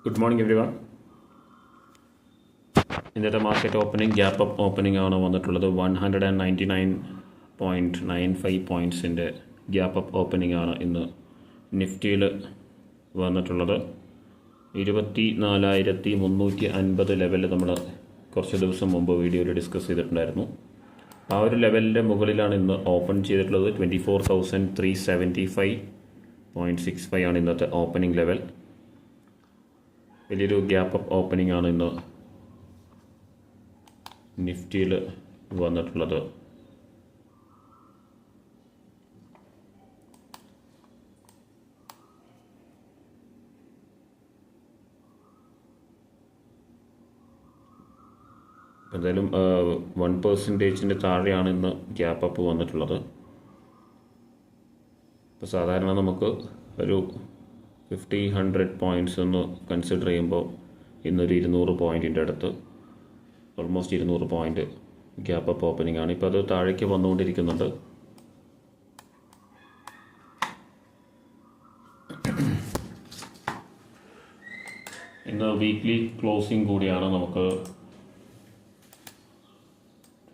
Good morning every one. ഇന്നത്തെ market opening gap up opening ആണ് വന്നിട്ടുള്ളത്. 199.95 പോയിൻറ്റ്സിൻ്റെ ഗ്യാപ്പ് അപ്പ് ഓപ്പണിംഗ് ആണ് ഇന്ന് നിഫ്റ്റിയിൽ വന്നിട്ടുള്ളത്. 24,350 ലെവലിൽ നമ്മൾ കുറച്ച് ദിവസം മുമ്പ് വീഡിയോയിൽ ഡിസ്കസ് ചെയ്തിട്ടുണ്ടായിരുന്നു. ആ ഒരു ലെവലിൻ്റെ മുകളിലാണ് ഇന്ന് ഓപ്പൺ ചെയ്തിട്ടുള്ളത്. 24,375.65 ആണ് ഇന്നത്തെ ഓപ്പണിംഗ് ലെവൽ. വലിയൊരു ഗ്യാപ്പ് അപ്പ് ഓപ്പണിംഗ് ആണ് ഇന്ന് നിഫ്റ്റിയിൽ വന്നിട്ടുള്ളത്. എന്തായാലും 1% താഴെയാണ് ഇന്ന് ഗ്യാപ്പ് അപ്പ് വന്നിട്ടുള്ളത്. ഇപ്പോൾ സാധാരണ നമുക്ക് ഒരു 50-100 പോയിൻറ്റ്സ് ഒന്ന് കൺസിഡർ ചെയ്യുമ്പോൾ ഇന്നൊരു 200 പോയിൻറ്റിൻ്റെ അടുത്ത്, almost 200 point gap up opening ആണ്. ഇപ്പോൾ അത് താഴേക്ക് വന്നുകൊണ്ടിരിക്കുന്നുണ്ട്. ഇന്ന് വീക്ക്ലി ക്ലോസിംഗ് കൂടിയാണ്. നമുക്ക്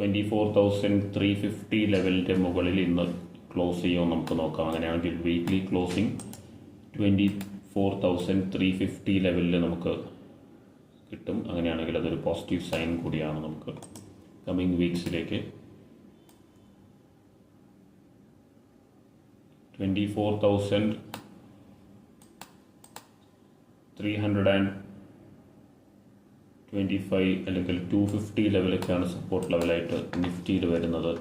24,350 ലെവലിൻ്റെ മുകളിൽ ഇന്ന് ക്ലോസ് ചെയ്യുമോ നമുക്ക് നോക്കാം. അങ്ങനെയാണെങ്കിൽ വീക്ക്ലി ക്ലോസിംഗ് 24,350 ലെവലിൽ നമുക്ക് കിട്ടും. അങ്ങനെയാണെങ്കിൽ അതൊരു പോസിറ്റീവ് സൈൻ കൂടിയാണ് നമുക്ക് കമ്മിങ് വീക്സിലേക്ക്. 24,325 അല്ലെങ്കിൽ 250 ലെവലൊക്കെയാണ് സപ്പോർട്ട് ലെവലായിട്ട് നിഫ്റ്റിയിൽ വരുന്നത്.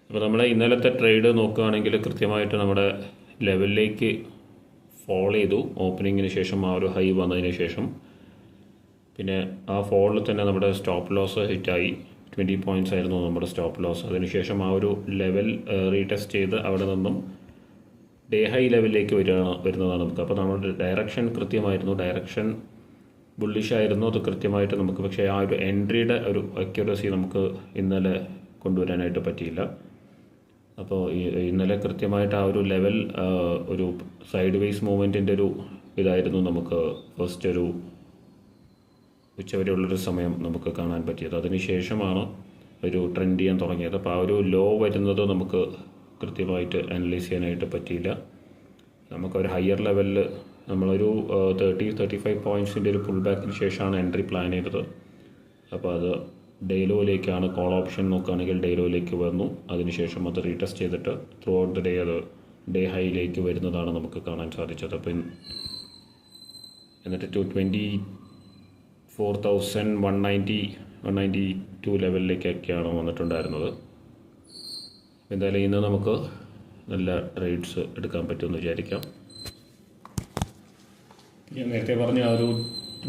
അപ്പോൾ നമ്മൾ ഇന്നലത്തെ ട്രേഡ് നോക്കുകയാണെങ്കിൽ കൃത്യമായിട്ട് നമ്മുടെ ലെവലിലേക്ക് ഫോൾ ചെയ്തു. ഓപ്പണിങ്ങിന് ശേഷം ആ ഒരു ഹൈ വന്നതിന് ശേഷം പിന്നെ ആ ഫോളിൽ തന്നെ നമ്മുടെ സ്റ്റോപ്പ് ലോസ് ഹിറ്റായി. 20 പോയിൻറ്റ്സ് ആയിരുന്നു നമ്മുടെ സ്റ്റോപ്പ് ലോസ്. അതിനുശേഷം ആ ഒരു ലെവൽ റീടെസ്റ്റ് ചെയ്ത് അവിടെ നിന്നും ഡേ ഹൈ ലെവലിലേക്ക് വരുന്നതാണ് നമുക്ക്. അപ്പോൾ നമ്മുടെ ഡയറക്ഷൻ കൃത്യമായിരുന്നു. ഡയറക്ഷൻ ബുള്ളിഷ് ആയിരുന്നു. അത് കൃത്യമായിട്ട് നമുക്ക്, പക്ഷേ ആ ഒരു എൻട്രിയുടെ ഒരു അക്യുറസി നമുക്ക് ഇന്നലെ കൊണ്ടുവരാനായിട്ട് പറ്റിയില്ല. അപ്പോൾ ഇന്നലെ കൃത്യമായിട്ട് ആ ഒരു ലെവൽ ഒരു സൈഡ് വേസ് മൂവ്മെൻറ്റിൻ്റെ ഒരു ഇതായിരുന്നു നമുക്ക് ഫസ്റ്റ് ഒരു ഉച്ചവരെയുള്ളൊരു സമയം നമുക്ക് കാണാൻ പറ്റിയത്. അതിനുശേഷമാണ് ഒരു ട്രെൻഡ് ചെയ്യാൻ തുടങ്ങിയത്. അപ്പോൾ ആ ഒരു ലോ വരുന്നത് നമുക്ക് കൃത്യമായിട്ട് അനലൈസ് ചെയ്യാനായിട്ട് പറ്റിയില്ല. നമുക്കൊരു ഹയർ ലെവലിൽ നമ്മളൊരു 30-35 പോയിൻറ്റ്സിൻ്റെ ഒരു പുൾ ബാക്കിന് ശേഷമാണ് എൻട്രി പ്ലാൻ ചെയ്തത്. അപ്പോൾ അത് ഡേ ലോയിലേക്കാണ്. കോൾ ഓപ്ഷൻ നോക്കുകയാണെങ്കിൽ ഡേ ലോയിലേക്ക് വന്നു. അതിനുശേഷം അത് റീടെസ്റ്റ് ചെയ്തിട്ട് ത്രൂ ഔട്ട് ദ ഡേ അത് ഡേ ഹൈയിലേക്ക് വരുന്നതാണ് നമുക്ക് കാണാൻ സാധിച്ചത്. അപ്പം എന്നിട്ട് 24,192 ലെവലിലേക്കൊക്കെയാണ് വന്നിട്ടുണ്ടായിരുന്നത്. എന്തായാലും ഇന്ന് നമുക്ക് നല്ല ട്രേഡ്സ് എടുക്കാൻ പറ്റുമെന്ന് വിചാരിക്കാം. ഞാൻ നേരത്തെ പറഞ്ഞ ആ ഒരു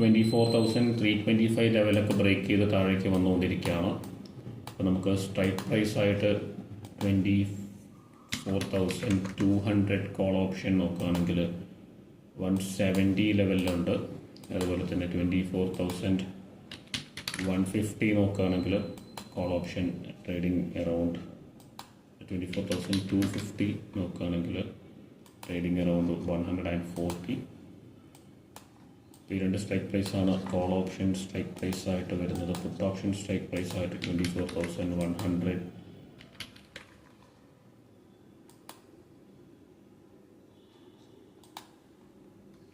24,325 ലെവലൊക്കെ ബ്രേക്ക് ചെയ്ത് താഴേക്ക് വന്നുകൊണ്ടിരിക്കുകയാണ്. അപ്പോൾ നമുക്ക് സ്ട്രൈക്ക് പ്രൈസായിട്ട് 24,200 കോൾ ഓപ്ഷൻ നോക്കുകയാണെങ്കിൽ 170 ലെവലിലുണ്ട്. അതുപോലെ തന്നെ 24,150 നോക്കുകയാണെങ്കിൽ കോൾ ഓപ്ഷൻ ട്രേഡിംഗ് അറൗണ്ട് 24,250 നോക്കുകയാണെങ്കിൽ ട്രേഡിംഗ് അറൗണ്ട് 140. ഈ രണ്ട് സ്ട്രൈക്ക് പ്രൈസാണ് കോൾ ഓപ്ഷൻ സ്ട്രൈക്ക് പ്രൈസായിട്ട് വരുന്നത്. Puttu option strike പ്രൈസായിട്ട് 24,100.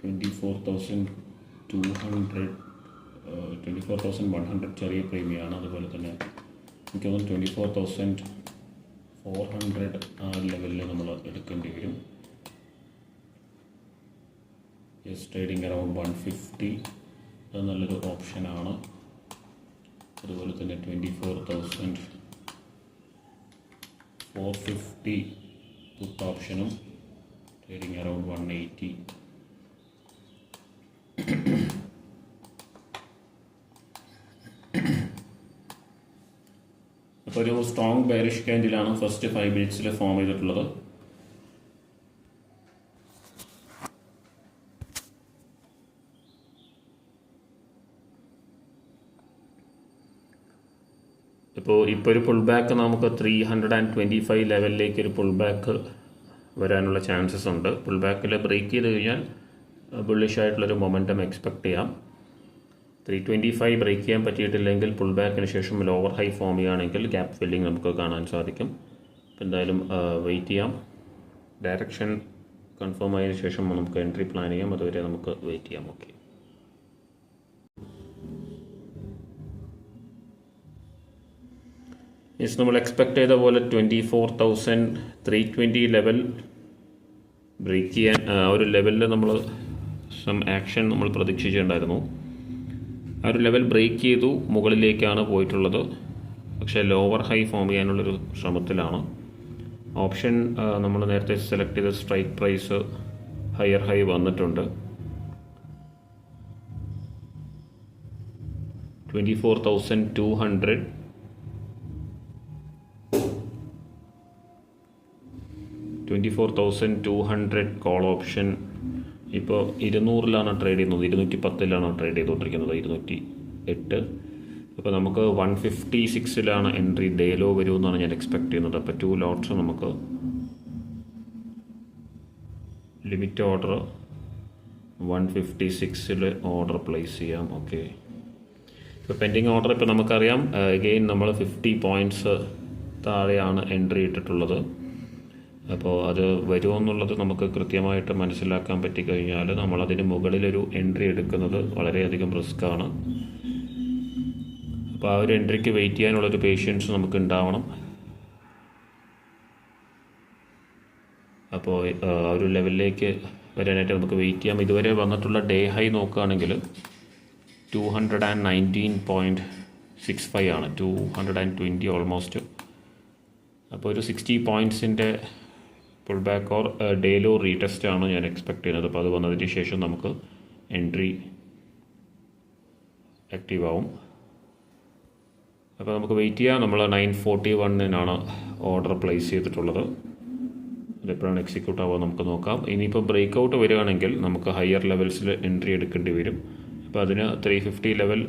$24,100 ചെറിയ പ്രീമിയമാണ്. അതുപോലെ തന്നെ എനിക്ക് തോന്നുന്നു 24,400 ആ ലെവലിൽ നമ്മൾ എടുക്കേണ്ടി വരും. ട്രേഡിംഗ് അറൗണ്ട് 150 അത് നല്ലൊരു ഓപ്ഷനാണ്. അതുപോലെ തന്നെ 24,450 പുട്ട് ഓപ്ഷനും ട്രേഡിംഗ് അറൗണ്ട് 180. അപ്പോൾ ഒരു സ്ട്രോങ് ബെയറിഷ് ക്യാൻഡിലാണ് ഫസ്റ്റ് 5 മിനിറ്റ്സിൽ ഫോം ചെയ്തിട്ടുള്ളത്. ഇപ്പോൾ ഒരു പുൾ ബാക്ക് നമുക്ക് 325 ലെവലിലേക്ക് ഒരു പുൾ ബാക്ക് വരാനുള്ള ചാൻസസ് ഉണ്ട്. പുൾ ബാക്കിൽ ബ്രേക്ക് ചെയ്ത് കഴിഞ്ഞാൽ ബുള്ളിഷ് ആയിട്ടുള്ളൊരു മൊമെൻറ്റം എക്സ്പെക്ട് ചെയ്യാം. 325 ബ്രേക്ക് ചെയ്യാൻ പറ്റിയിട്ടില്ലെങ്കിൽ പുൾ ബാക്കിന് ശേഷം ലോവർ ഹൈ ഫോം ചെയ്യുകയാണെങ്കിൽ ഗ്യാപ്പ് ഫില്ലിംഗ് നമുക്ക് കാണാൻ സാധിക്കും. അപ്പോൾ എന്തായാലും വെയിറ്റ് ചെയ്യാം. ഡയറക്ഷൻ കൺഫേം ആയതിനു ശേഷം നമുക്ക് എൻട്രി പ്ലാൻ ചെയ്യാം. അതുവരെ നമുക്ക് വെയിറ്റ് ചെയ്യാം. ഓക്കെ, യെസ്, നമ്മൾ എക്സ്പെക്ട് ചെയ്ത പോലെ 24,320 ലെവൽ ബ്രേക്ക് ചെയ്യാൻ ഒരു ലെവലിൽ നമ്മൾ ആക്ഷൻ നമ്മൾ പ്രതീക്ഷിച്ചിട്ടുണ്ടായിരുന്നു. ആ ഒരു ലെവൽ ബ്രേക്ക് ചെയ്തു, മുകളിലേക്കാണ് പോയിട്ടുള്ളത്. പക്ഷേ ലോവർ ഹൈ ഫോം ചെയ്യാനുള്ളൊരു ശ്രമത്തിലാണ്. ഓപ്ഷൻ നമ്മൾ നേരത്തെ സെലക്ട് ചെയ്ത സ്ട്രൈക്ക് പ്രൈസ് ഹയർ ഹൈ വന്നിട്ടുണ്ട്. 24,200. 24,200 കോൾ ഓപ്ഷൻ ഇപ്പോൾ 200-ലാണ് ട്രേഡ് ചെയ്യുന്നത്. 210-ലാണ് ട്രേഡ് ചെയ്തുകൊണ്ടിരിക്കുന്നത്. 208. അപ്പോൾ നമുക്ക് 156-ലാണ് എൻട്രി. ഡേ ലോ വരുമെന്നാണ് ഞാൻ എക്സ്പെക്ട് ചെയ്യുന്നത്. അപ്പോൾ 2 ലോട്ട്സ് നമുക്ക് ലിമിറ്റ് ഓർഡർ 156-ൽ ഓർഡർ പ്ലേസ് ചെയ്യാം. ഓക്കെ, ഇപ്പോൾ പെൻഡിങ് ഓർഡർ ഇപ്പോൾ നമുക്കറിയാം. അഗെയിൻ നമ്മൾ 50 പോയിൻറ്റ്സ് താഴെയാണ് എൻട്രി ഇട്ടിട്ടുള്ളത്. അപ്പോൾ അത് വരുമോ എന്നുള്ളത് നമുക്ക് കൃത്യമായിട്ട് മനസ്സിലാക്കാൻ പറ്റിക്കഴിഞ്ഞാൽ നമ്മളതിന് മുകളിലൊരു എൻട്രി എടുക്കുന്നത് വളരെയധികം റിസ്ക്കാണ്. അപ്പോൾ ആ ഒരു എൻട്രിക്ക് വെയിറ്റ് ചെയ്യാനുള്ളൊരു പേഷ്യൻസ് നമുക്ക് ഉണ്ടാവണം. അപ്പോൾ ആ ഒരു ലെവലിലേക്ക് വരാനായിട്ട് നമുക്ക് വെയിറ്റ് ചെയ്യാം. ഇതുവരെ വന്നിട്ടുള്ള ഡേ ഹൈ നോക്കുകയാണെങ്കിൽ 219.65 ആണ്. 220 ഓൾമോസ്റ്റ്. അപ്പോൾ ഒരു 60 പോയിൻറ്റ്സിൻ്റെ pull back or day low retest ആണ് ഞാൻ എക്സ്പെക്ട് ചെയ്യുന്നത്. അപ്പോൾ അത് വന്നതിന് ശേഷം നമുക്ക് എൻട്രി ആക്റ്റീവ് ആവും. അപ്പോൾ നമുക്ക് വെയിറ്റ് ചെയ്യാം. നമ്മൾ 941-നാണ് ഓർഡർ പ്ലേസ് ചെയ്തിട്ടുള്ളത്. അതെപ്പോഴാണ് എക്സിക്യൂട്ട് ആവുക നമുക്ക് നോക്കാം. ഇനിയിപ്പോൾ ബ്രേക്ക് ഔട്ട് വരികയാണെങ്കിൽ നമുക്ക് ഹയർ ലെവൽസിൽ എൻട്രി എടുക്കേണ്ടി വരും. അപ്പോൾ അതിന് 350 ലെവൽ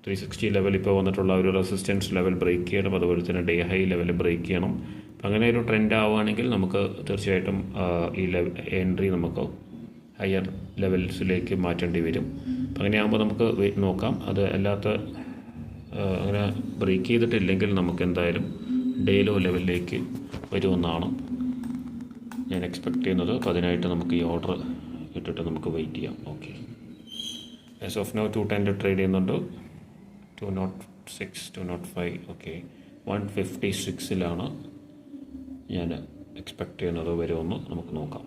360 ലെവൽ ഇപ്പോൾ വന്നിട്ടുള്ള ഒരു റെസിസ്റ്റൻസ് ലെവൽ ബ്രേക്ക് ചെയ്യണം. അതുപോലെ തന്നെ ഡേ ഹൈ ലെവൽ ബ്രേക്ക് ചെയ്യണം. അപ്പം അങ്ങനെ ഒരു ട്രെൻഡ് ആവുകയാണെങ്കിൽ നമുക്ക് തീർച്ചയായിട്ടും ഈ എൻട്രി നമുക്ക് ഹയർ ലെവൽസിലേക്ക് മാറ്റേണ്ടി വരും. അപ്പം അങ്ങനെയാകുമ്പോൾ നമുക്ക് നോക്കാം. അത് അല്ലാത്ത അങ്ങനെ ബ്രേക്ക് ചെയ്തിട്ടില്ലെങ്കിൽ നമുക്ക് എന്തായാലും ഡേ ലോ ലെവലിലേക്ക് വരുമെന്നാണ് ഞാൻ എക്സ്പെക്ട് ചെയ്യുന്നത്. അപ്പോൾ അതിനായിട്ട് നമുക്ക് ഈ ഓർഡർ ഇട്ടിട്ട് നമുക്ക് വെയിറ്റ് ചെയ്യാം. Okay, as of now 210 trade ചെയ്യുന്നുണ്ട്. 206, 205. ഓക്കെ, 156-ലാണ് ഞാൻ എക്സ്പെക്ട് ചെയ്യുന്നത് വരുമെന്ന് നമുക്ക് നോക്കാം.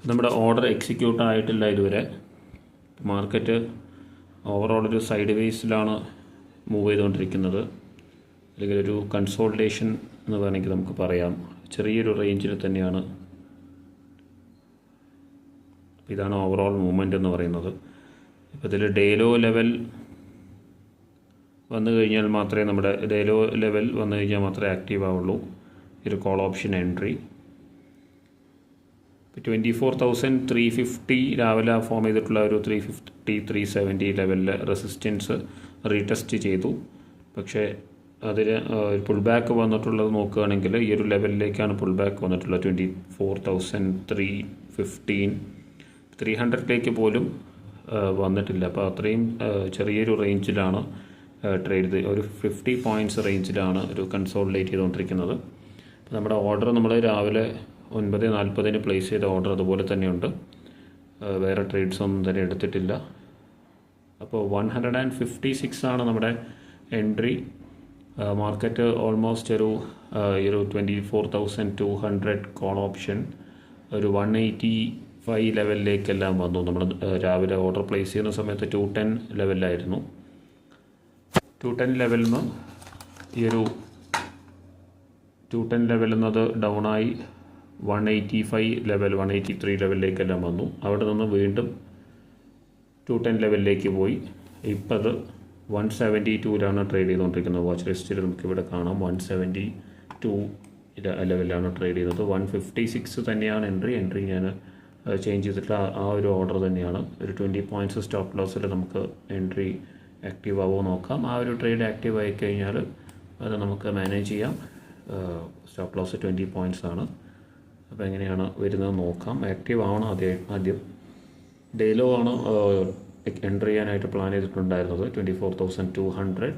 നമ്മുടെ ഓർഡർ എക്സിക്യൂട്ട് ആയിട്ടില്ല ഇതുവരെ. മാർക്കറ്റ് ഓവറോൾ ഒരു സൈഡ് വേസിലാണ് മൂവ് ചെയ്തുകൊണ്ടിരിക്കുന്നത്. അല്ലെങ്കിൽ ഒരു കൺസോൾട്ടേഷൻ എന്ന് വേണമെങ്കിൽ നമുക്ക് പറയാം. ചെറിയൊരു റേഞ്ചിൽ തന്നെയാണ്. ഇതാണ് ഓവറോൾ മൂവ്മെൻ്റ് എന്ന് പറയുന്നത്. ഇപ്പോൾ ഇതിൽ ഡേ ലോ ലെവൽ വന്നു കഴിഞ്ഞാൽ മാത്രമേ നമ്മുടെ ഡേ ലോ ലെവൽ വന്നു കഴിഞ്ഞാൽ മാത്രമേ ആക്റ്റീവ് ആവുള്ളൂ ഒരു കോൾ ഓപ്ഷൻ എൻട്രി. 24,350 രാവിലെ ഫോം ചെയ്തിട്ടുള്ള ഒരു 350, 370 ലെവലിലെ റെസിസ്റ്റൻസ് റീടെസ്റ്റ് ചെയ്തു. പക്ഷേ അതിന് പുൾ ബാക്ക് വന്നിട്ടുള്ളത് നോക്കുകയാണെങ്കിൽ ഈ ഒരു ലെവലിലേക്കാണ് പുൾ ബാക്ക് വന്നിട്ടുള്ളത്. 24,315, 300-ലേക്ക് പോലും വന്നിട്ടില്ല. അപ്പോൾ അത്രയും ചെറിയൊരു റേഞ്ചിലാണ് ട്രേഡ് ചെയ്ത്, ഒരു 50 പോയിൻറ്റ്സ് റേഞ്ചിലാണ് ഒരു കൺസോളിഡേറ്റ് ചെയ്തുകൊണ്ടിരിക്കുന്നത്. അപ്പോൾ നമ്മുടെ ഓർഡർ നമ്മൾ രാവിലെ 9:40 പ്ലേസ് ചെയ്ത ഓർഡർ അതുപോലെ തന്നെയുണ്ട്. വേറെ ട്രേഡ്സ് ഒന്നും തന്നെ എടുത്തിട്ടില്ല. അപ്പോൾ 156 ആണ് നമ്മുടെ എൻട്രി. മാർക്കറ്റ് ഓൾമോസ്റ്റ് ഒരു 24,200 കോൾ ഓപ്ഷൻ ഒരു 185 ലെവലിലേക്കെല്ലാം വന്നു. നമ്മൾ രാവിലെ ഓർഡർ പ്ലേസ് ചെയ്യുന്ന സമയത്ത് 210 ലെവലിലായിരുന്നു. 210 ലെവലിൽ നിന്ന് ഈ ഒരു 210 ലെവലിൽ നിന്ന് ഡൗണായി 185 ലെവൽ, 183 ലെവലിലേക്കെല്ലാം വന്നു. അവിടെ നിന്ന് വീണ്ടും 210 ലെവലിലേക്ക് പോയി. ഇപ്പോൾ അത് 172-ലാണ് ട്രേഡ് ചെയ്തുകൊണ്ടിരിക്കുന്നത്. വാച്ച് ലിസ്റ്റിൽ നമുക്കിവിടെ കാണാം 172 ലെവലിലാണ് ട്രേഡ് ചെയ്യുന്നത്. 156 തന്നെയാണ് എൻട്രി ഞാൻ ചേഞ്ച് ചെയ്തിട്ടുള്ള ആ ഒരു ഓർഡർ തന്നെയാണ്. ഒരു 20 പോയിൻറ്റ്സ് സ്റ്റോപ്പ് ലോസിൽ നമുക്ക് എൻട്രി ആക്റ്റീവ് ആവുമോ നോക്കാം. ആ ഒരു ട്രേഡ് ആക്റ്റീവ് ആയി കഴിഞ്ഞാൽ അത് നമുക്ക് മാനേജ് ചെയ്യാം. സ്റ്റോപ്പ് ലോസ് 20 പോയിൻറ്റ്സ് ആണ്. അപ്പോൾ എങ്ങനെയാണ് വരുന്നത് നോക്കാം. ആക്റ്റീവ് ആവണം ആദ്യം. ഡേലോ ആണ് എൻട്രി ചെയ്യാനായിട്ട് പ്ലാൻ ചെയ്തിട്ടുണ്ടായിരുന്നത് 24,200.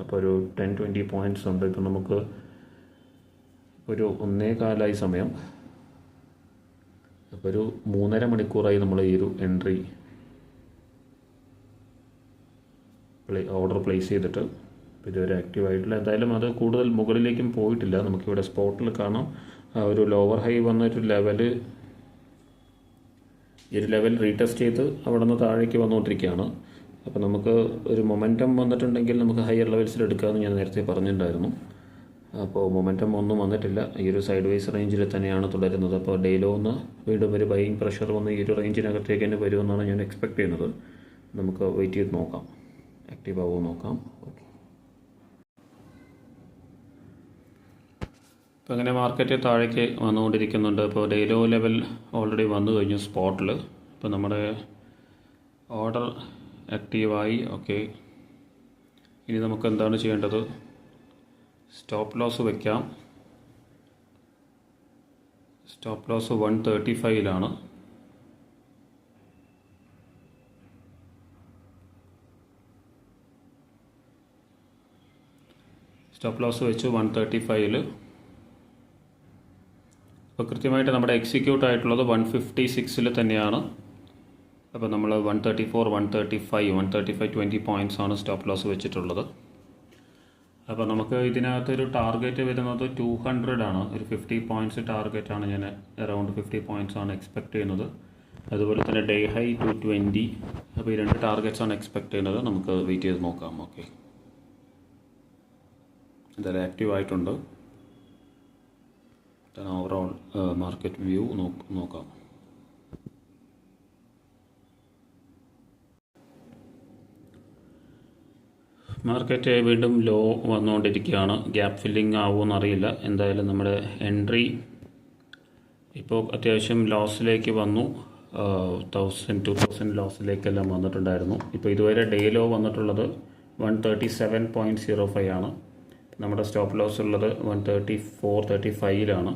അപ്പോൾ ഒരു 10-20 പോയിൻറ്റ്സ് ഉണ്ട്. ഇപ്പം നമുക്ക് ഒരു 1.25 സമയം, അപ്പോൾ ഒരു 3.5 മണിക്കൂറായി നമ്മൾ ഈ ഒരു എൻട്രി ഓർഡർ പ്ലേസ് ചെയ്തിട്ട്. ഇതുവരെ ആക്റ്റീവ് ആയിട്ടില്ല. എന്തായാലും അത് കൂടുതൽ മുകളിലേക്കും പോയിട്ടില്ല. നമുക്കിവിടെ സ്പോട്ടിൽ കാണാം ഒരു ലോവർ ഹൈ വന്നൊരു ലെവല്, ഈ ഒരു ലെവൽ റീടെസ്റ്റ് ചെയ്ത് അവിടെ നിന്ന് താഴേക്ക് വന്നുകൊണ്ടിരിക്കുകയാണ്. അപ്പോൾ നമുക്ക് ഒരു മൊമെൻറ്റം വന്നിട്ടുണ്ടെങ്കിൽ നമുക്ക് ഹയർ ലെവൽസിൽ എടുക്കാമെന്ന് ഞാൻ നേരത്തെ പറഞ്ഞിട്ടുണ്ടായിരുന്നു. അപ്പോൾ മൊമെൻറ്റം ഒന്നും വന്നിട്ടില്ല. ഈ ഒരു സൈഡ് വൈസ് റേഞ്ചിൽ തന്നെയാണ് തുടരുന്നത്. അപ്പോൾ ഡേയിലോ ഒന്ന് വീണ്ടും ഒരു ബൈയിങ് പ്രഷർ വന്ന് ഈ ഒരു റേഞ്ചിനകത്തേക്ക് തന്നെ വരുമെന്നാണ് ഞാൻ എക്സ്പെക്ട് ചെയ്യുന്നത്. നമുക്ക് വെയിറ്റ് ചെയ്ത് നോക്കാം, ആക്റ്റീവ് ആവുമോ നോക്കാം. ഓക്കെ, ഇപ്പോൾ അങ്ങനെ മാർക്കറ്റ് താഴേക്ക് വന്നുകൊണ്ടിരിക്കുന്നുണ്ട്. ഇപ്പോൾ ഡേയിലോ ലെവൽ ഓൾറെഡി വന്നു കഴിഞ്ഞു സ്പോട്ടിൽ. ഇപ്പോൾ നമ്മുടെ ഓർഡർ ആക്റ്റീവായി. ഓക്കെ, ഇനി നമുക്ക് എന്താണ് ചെയ്യേണ്ടത്? സ്റ്റോപ്പ് ലോസ് വയ്ക്കാം. സ്റ്റോപ്പ് ലോസ് 135 സ്റ്റോപ്പ് ലോസ് വെച്ച് 135. അപ്പോൾ കൃത്യമായിട്ട് നമ്മുടെ എക്സിക്യൂട്ട് ആയിട്ടുള്ളത് 156 തന്നെയാണ്. അപ്പോൾ നമ്മൾ 134, 135 20 പോയിൻറ്റ്സ് ആണ് സ്റ്റോപ്പ് ലോസ് വെച്ചിട്ടുള്ളത്. അപ്പോൾ നമുക്ക് ഇതിനകത്തൊരു ടാർഗറ്റ് വരുന്നത് 200 ആണ്. ഒരു 50 പോയിൻറ്റ്സ് ടാർഗറ്റാണ്. ഞാൻ അറൗണ്ട് 50 പോയിൻറ്റ്സ് ആണ് എക്സ്പെക്ട് ചെയ്യുന്നത്. അതുപോലെ തന്നെ ഡേ ഹൈ 220. അപ്പോൾ ഈ 2 ടാർഗറ്റ്സ് ആണ് എക്സ്പെക്ട് ചെയ്യുന്നത്. നമുക്ക് വെയിറ്റ് ചെയ്ത് നോക്കാം. ഓക്കെ, എന്തായാലും ആക്റ്റീവ് ആയിട്ടുണ്ട്. ഓവറോൾ മാർക്കറ്റ് വ്യൂ നോക്കാം. മാർക്കറ്റ് വീണ്ടും ലോ വന്നുകൊണ്ടിരിക്കുകയാണ്. ഗ്യാപ്പ് ഫില്ലിംഗ് ആവുമെന്ന് അറിയില്ല. എന്തായാലും നമ്മുടെ എൻട്രി ഇപ്പോൾ അത്യാവശ്യം ലോസിലേക്ക് വന്നു. 1,000-2,000 ലോസിലേക്കെല്ലാം വന്നിട്ടുണ്ടായിരുന്നു. ഇപ്പോൾ ഇതുവരെ ഡേ ലോ വന്നിട്ടുള്ളത് 137.05 ആണ്. നമ്മുടെ സ്റ്റോപ്പ് ലോസ് ഉള്ളത് 134-35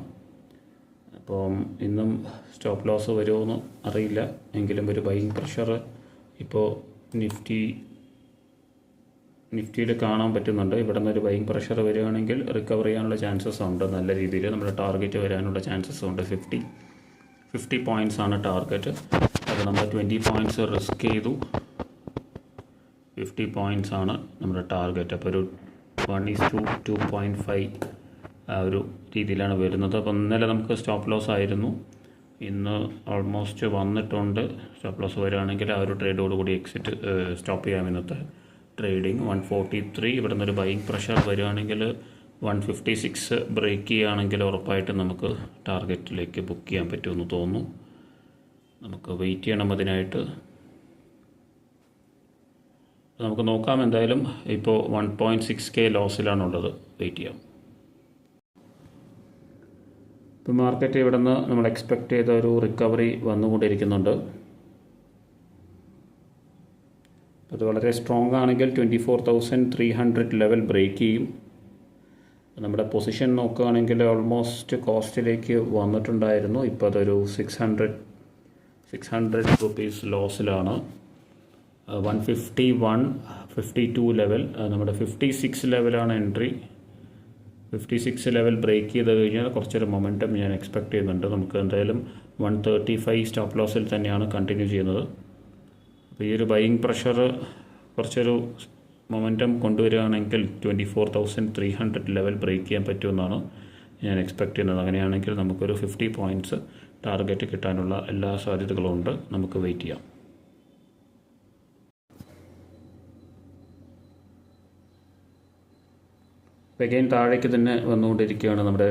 അപ്പം ഇന്നും സ്റ്റോപ്പ് ലോസ് വരുമോയെന്ന് അറിയില്ല. എങ്കിലും ഒരു ബൈയിങ് പ്രഷർ ഇപ്പോൾ നിഫ്റ്റിയിൽ കാണാൻ പറ്റുന്നുണ്ട്. ഇവിടെ നിന്നൊരു ബൈയിങ് പ്രഷർ വരികയാണെങ്കിൽ റിക്കവർ ചെയ്യാനുള്ള ചാൻസസ് ഉണ്ട്. നല്ല രീതിയിൽ നമ്മുടെ ടാർഗറ്റ് വരാനുള്ള ചാൻസസ് ഉണ്ട്. 50 പോയിൻറ്റ്സ് ആണ് ടാർഗറ്റ്. അത് നമ്മൾ 20 പോയിൻറ്റ്സ് റിസ്ക് ചെയ്തു. 50 പോയിൻറ്റ്സ് ആണ് നമ്മുടെ ടാർഗറ്റ്. അപ്പോൾ ഒരു 1:2.5 ആ ഒരു രീതിയിലാണ് വരുന്നത്. അപ്പോൾ ഇന്നലെ നമുക്ക് സ്റ്റോപ്പ് ലോസ് ആയിരുന്നു. ഇന്ന് ഓൾമോസ്റ്റ് വന്നിട്ടുണ്ട്. സ്റ്റോപ്പ് ലോസ് വരികയാണെങ്കിൽ ആ ഒരു ട്രേഡോടുകൂടി എക്സിറ്റ് സ്റ്റോപ്പ് ചെയ്യാം. ഇന്നത്തെ ട്രേഡിങ് 143. ഇവിടെ നിന്നൊരു ബൈയിങ് പ്രഷർ വരികയാണെങ്കിൽ 156 ബ്രേക്ക് ചെയ്യുകയാണെങ്കിൽ ഉറപ്പായിട്ട് നമുക്ക് ടാർഗറ്റിലേക്ക് ബുക്ക് ചെയ്യാൻ പറ്റുമെന്ന് തോന്നുന്നു. നമുക്ക് വെയിറ്റ് ചെയ്യണം അതിനായിട്ട്. നമുക്ക് നോക്കാം. എന്തായാലും ഇപ്പോൾ 1.6K ലോസിലാണുള്ളത്. വെയിറ്റ് ചെയ്യാം. ഇപ്പോൾ മാർക്കറ്റ് ഇവിടെ നിന്ന് നമ്മൾ എക്സ്പെക്റ്റ് ചെയ്ത ഒരു റിക്കവറി വന്നുകൊണ്ടിരിക്കുന്നുണ്ട്. അത് വളരെ സ്ട്രോങ് ആണെങ്കിൽ 24,300 ലെവൽ ബ്രേക്ക് ചെയ്യും. നമ്മുടെ പൊസിഷൻ നോക്കുകയാണെങ്കിൽ ഓൾമോസ്റ്റ് കോസ്റ്റിലേക്ക് വന്നിട്ടുണ്ടായിരുന്നു. ഇപ്പോൾ അതൊരു 600 റുപ്പീസ് ലോസിലാണ്. 151-52 ലെവൽ, നമ്മുടെ 56 ലെവലാണ് എൻട്രി. 56 ലെവൽ ബ്രേക്ക് ചെയ്ത് കഴിഞ്ഞാൽ കുറച്ചൊരു മൊമെൻറ്റം ഞാൻ എക്സ്പെക്റ്റ് ചെയ്യുന്നുണ്ട്. നമുക്ക് എന്തായാലും 135 സ്റ്റോപ്പ് ലോസിൽ തന്നെയാണ് കണ്ടിന്യൂ ചെയ്യുന്നത്. അപ്പോൾ ഈ ഒരു ബൈയിങ് പ്രഷർ കുറച്ചൊരു മൊമെൻറ്റം കൊണ്ടുവരികയാണെങ്കിൽ 24,300 ലെവൽ ബ്രേക്ക് ചെയ്യാൻ പറ്റുമെന്നാണ് ഞാൻ എക്സ്പെക്റ്റ് ചെയ്യുന്നത്. അങ്ങനെയാണെങ്കിൽ നമുക്കൊരു 50 പോയിൻറ്റ്സ് ടാർഗറ്റ് കിട്ടാനുള്ള എല്ലാ സാധ്യതകളും ഉണ്ട്. നമുക്ക് വെയിറ്റ് ചെയ്യാം. അഗൈൻ താഴേക്ക് തന്നെ വന്നുകൊണ്ടിരിക്കുകയാണ്. നമ്മുടെ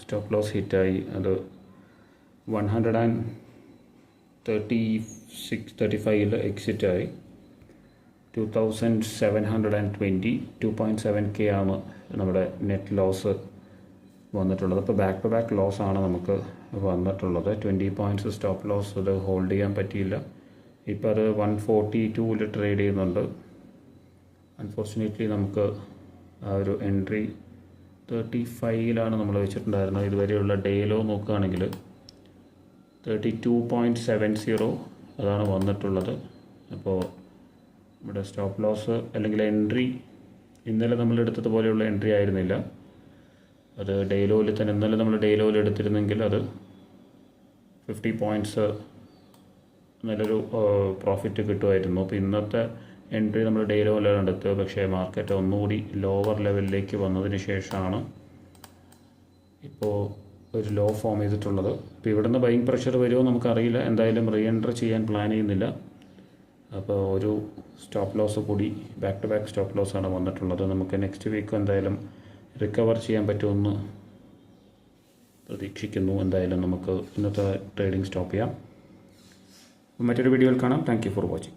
സ്റ്റോപ്പ് ലോസ് ഹിറ്റായി. അത് 135 എക്സിറ്റായി. 2,720 2.7K ആണ് നമ്മുടെ നെറ്റ് ലോസ് വന്നിട്ടുള്ളത്. അപ്പോൾ ബാക്ക് ടു ബാക്ക് ലോസ് ആണ് നമുക്ക് വന്നിട്ടുള്ളത്. 20 പോയിൻറ്റ്സ് സ്റ്റോപ്പ് ലോസ് അത് ഹോൾഡ് ചെയ്യാൻ പറ്റിയില്ല. ഇപ്പോൾ അത് 142 ട്രേഡ് ചെയ്യുന്നുണ്ട്. അൺഫോർച്ചുനേറ്റ്ലി നമുക്ക് ആ ഒരു എൻട്രി 35 നമ്മൾ വെച്ചിട്ടുണ്ടായിരുന്നത്. ഇതുവരെയുള്ള ഡേ ലോ നോക്കുകയാണെങ്കിൽ 32.70 അതാണ് വന്നിട്ടുള്ളത്. അപ്പോൾ നമ്മുടെ സ്റ്റോപ്പ് ലോസ് അല്ലെങ്കിൽ എൻട്രി ഇന്നലെ നമ്മൾ എടുത്തതുപോലെയുള്ള എൻട്രി ആയിരുന്നില്ല. അത് ഡേ ലോയിൽ തന്നെ ഇന്നലെ നമ്മൾ ഡേ ലോയിൽ എടുത്തിരുന്നെങ്കിൽ അത് 50 പോയിൻറ്റ്സ് നല്ലൊരു പ്രോഫിറ്റ് കിട്ടുമായിരുന്നു. അപ്പോൾ ഇന്നത്തെ എൻട്രി നമ്മൾ ഡേ ലോയിലാണ് എടുത്തത്. പക്ഷേ മാർക്കറ്റ് ഒന്നുകൂടി ലോവർ ലെവലിലേക്ക് വന്നതിന് ശേഷമാണ് ഇപ്പോൾ ഒരു ലോ ഫോം ചെയ്തിട്ടുള്ളത്. ഇപ്പോൾ ഇവിടുന്ന് ബൈയിങ് പ്രഷർ വരുമോ നമുക്കറിയില്ല. എന്തായാലും റീ എൻട്രി ചെയ്യാൻ പ്ലാൻ ചെയ്യുന്നില്ല. അപ്പോൾ ഒരു സ്റ്റോപ്പ് ലോസ് കൂടി ബാക്ക് ടു ബാക്ക് സ്റ്റോപ്പ് ലോസാണ് വന്നിട്ടുള്ളത്. നമുക്ക് നെക്സ്റ്റ് വീക്ക് എന്തായാലും റിക്കവർ ചെയ്യാൻ പറ്റുമെന്ന് പ്രതീക്ഷിക്കുന്നു. എന്തായാലും നമുക്ക് ഇന്നത്തെ ട്രേഡിംഗ് സ്റ്റോപ്പ് ചെയ്യാം. മറ്റൊരു വീഡിയോയിൽ കാണാം. Thank you for watching.